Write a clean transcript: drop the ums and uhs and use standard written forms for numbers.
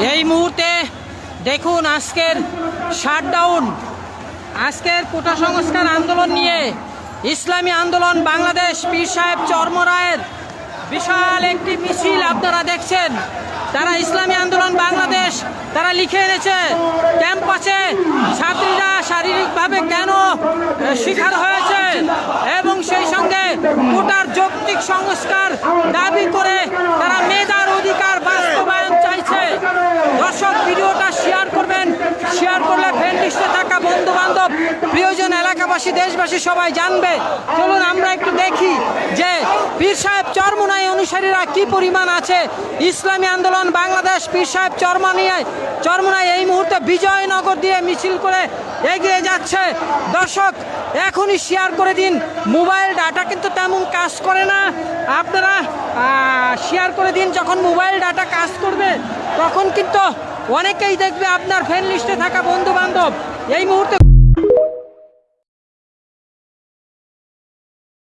এই মুহূর্তে দেখুন আজকের শাটডাউন, আজকের কোটা সংস্কার আন্দোলন নিয়ে ইসলামী আন্দোলন বাংলাদেশ পীর সাহেব চরমরায়ের বিশাল একটি মিছিল আপনারা দেখছেন। তারা ইসলামী আন্দোলন বাংলাদেশ তারা লিখে এনেছে ক্যাম্পাসে ছাত্রীরা শারীরিকভাবে কেন শিকার হয়েছে এবং সেই সঙ্গে কোটার যৌক্তিক সংস্কার দাবি করে তারা মেধার অধিকার বাস্তবায়ন চাইছে। দর্শক, ভিডিওটা শেয়ার করবেন, শেয়ার করলে ফ্রেন্ড লিস্টে থাকা বন্ধু বান্ধব প্রিয়জন এলাকাবাসী দেশবাসী সবাই জানবে। চলুন আমরা একটু দেখি যে পীর সাহেব চরমোনাই অনুসারীরা কি পরিমাণ আছে। ইসলামী আন্দোলন বাংলাদেশ পীর সাহেব চরমোনাই এই মুহূর্তে বিজয়নগর দিয়ে মিছিল করে এগিয়ে যাচ্ছে। দর্শক, এখনই শেয়ার করে দিন। মোবাইল ডাটা কিন্তু তেমন কাজ করে না, আপনারা শেয়ার করে দিন। যখন মোবাইল ডাটা কাজ করবে তখন কিন্তু অনেকেই দেখবে আপনার ফ্রেন্ড লিস্টে থাকা বন্ধু বান্ধব এই মুহূর্তে।